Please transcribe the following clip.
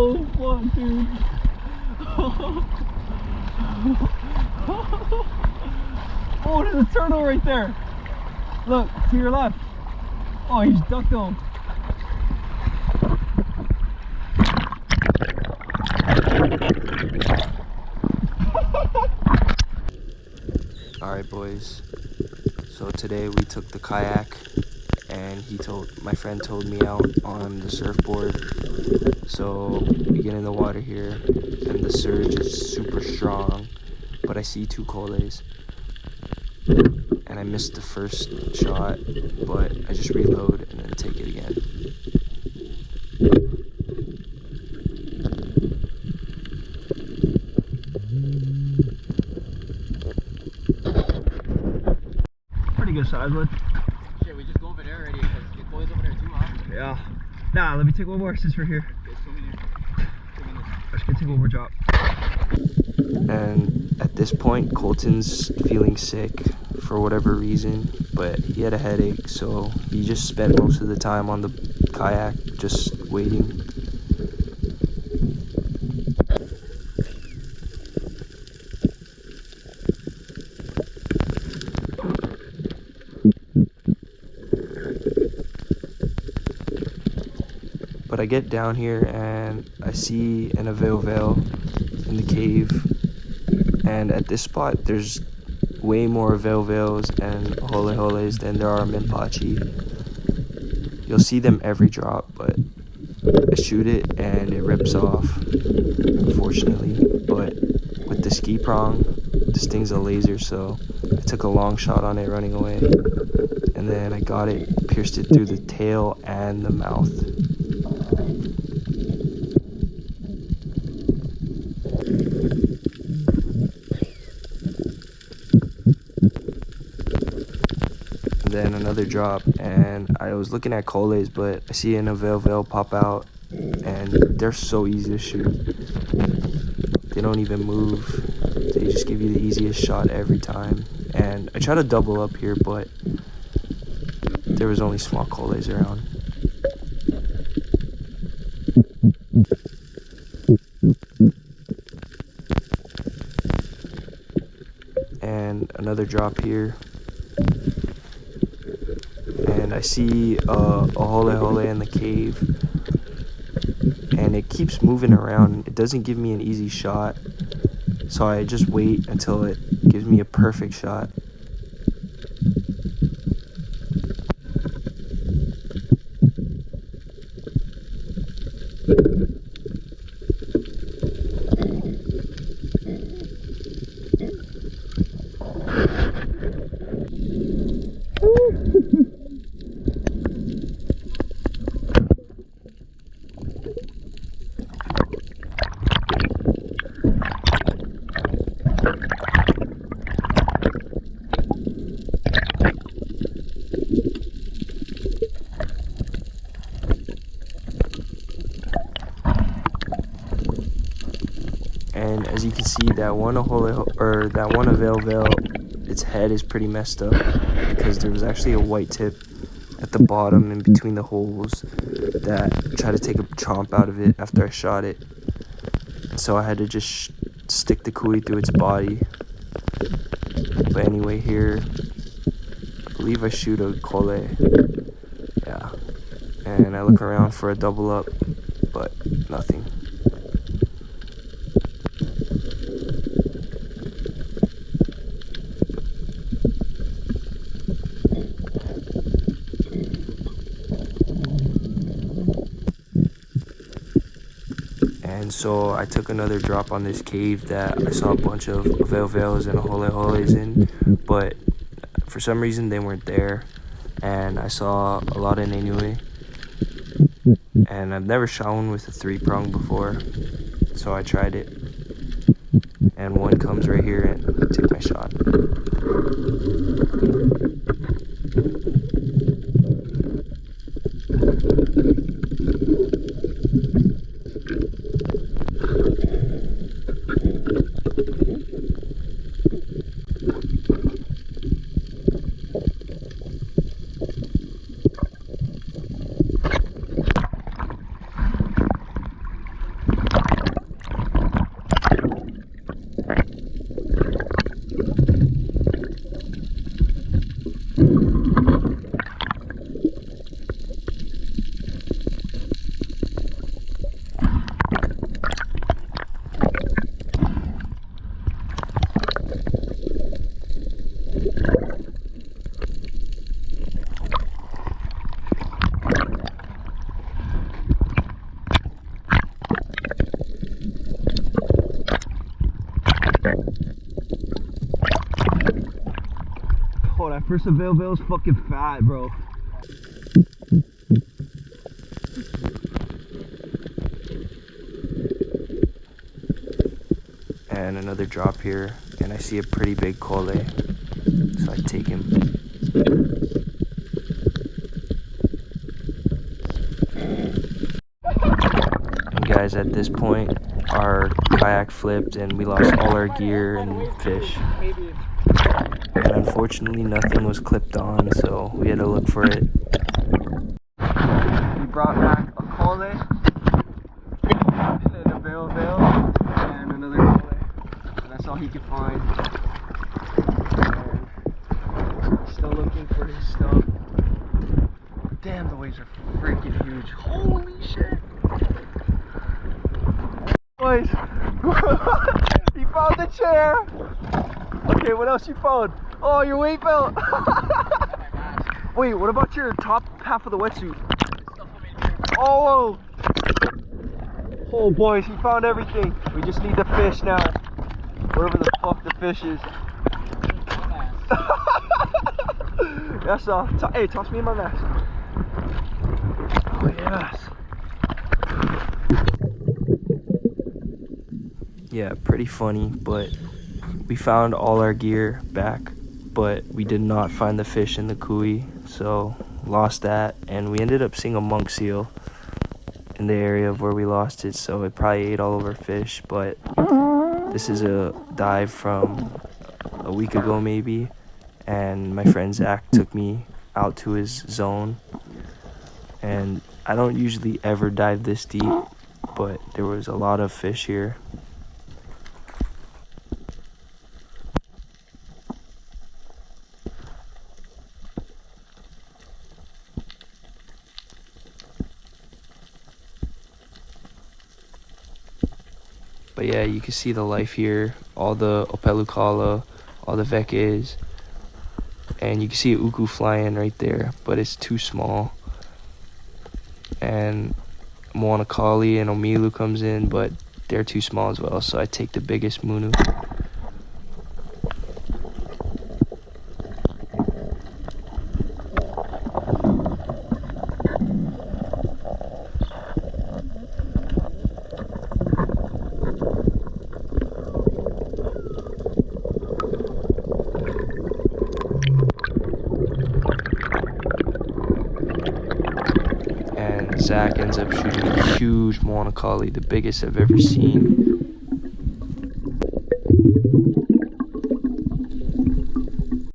Oh fuck, dude. Oh, there's a turtle right there. Look, to your left. Oh, he's ducked him. Alright boys, so today we took the kayak and my friend told me out on the surfboard. So we get in the water here and the surge is super strong, but I see two coles and I missed the first shot, but I just reload and then take it again. Pretty good size one. Shit, we just go over there already because the cole's over there too, huh? Yeah. Nah, let me take one more since we're here. Okay, swim in there. Let's get take one more drop. And at this point, Colton's feeling sick for whatever reason, but he had a headache, so he just spent most of the time on the kayak just waiting. But I get down here and I see an veil in the cave, and at this spot there's way more veils and holes than there are minpachi. You'll see them every drop, but I shoot it and it rips off, unfortunately. But with the ski prong, this thing's a laser, so I took a long shot on it running away, and then I got it, pierced it through the tail and the mouth. Then another drop, and I was looking at coles, but I see an veil pop out, and they're so easy to shoot. They don't even move. They just give you the easiest shot every time. And I try to double up here, but there was only small coles around. And another drop here. And I see a hole in the cave, and it keeps moving around. It doesn't give me an easy shot, so I just wait until it gives me a perfect shot. And as you can see, that one veil, its head is pretty messed up because there was actually a white tip at the bottom in between the holes that tried to take a chomp out of it after I shot it. So I had to just stick the cootie through its body. But anyway, here, I believe I shoot a cole. Yeah. And I look around for a double up, but nothing. And so I took another drop on this cave that I saw a bunch of veils and holes in, but for some reason they weren't there, and I saw a lot of nenue, and I've never shot one with a 3-prong before, so I tried it, and one comes right here and I take my shot. That first available is fucking fat, bro. And another drop here, and I see a pretty big cole, so I take him. And guys, at this point our kayak flipped and we lost all our gear and fish, and unfortunately nothing was clipped on, so we had to look for it. We brought back a cole and a veil and another cole. That's all he could find. And still looking for his stuff. Damn, the waves are freaking huge. Holy shit. Boys, he found the chair. Okay, what else you found? Oh, your weight belt. Wait, what about your top half of the wetsuit? Oh, oh boys, he found everything. We just need the fish now. Wherever the fuck the fish is. That's all. Hey, toss me in my mask. Oh yes. Yeah, pretty funny, but we found all our gear back, but we did not find the fish in the coulee, so lost that. And we ended up seeing a monk seal in the area of where we lost it, so it probably ate all of our fish. But this is a dive from a week ago maybe, and my friend Zach took me out to his zone, and I don't usually ever dive this deep, but there was a lot of fish here. But yeah, you can see the life here, all the opelukala, all the vekes, and you can see a uku flying right there, but it's too small. And moanakali and omilu comes in, but they're too small as well, so I take the biggest munu. Zach ends up shooting a huge moanakali, the biggest I've ever seen.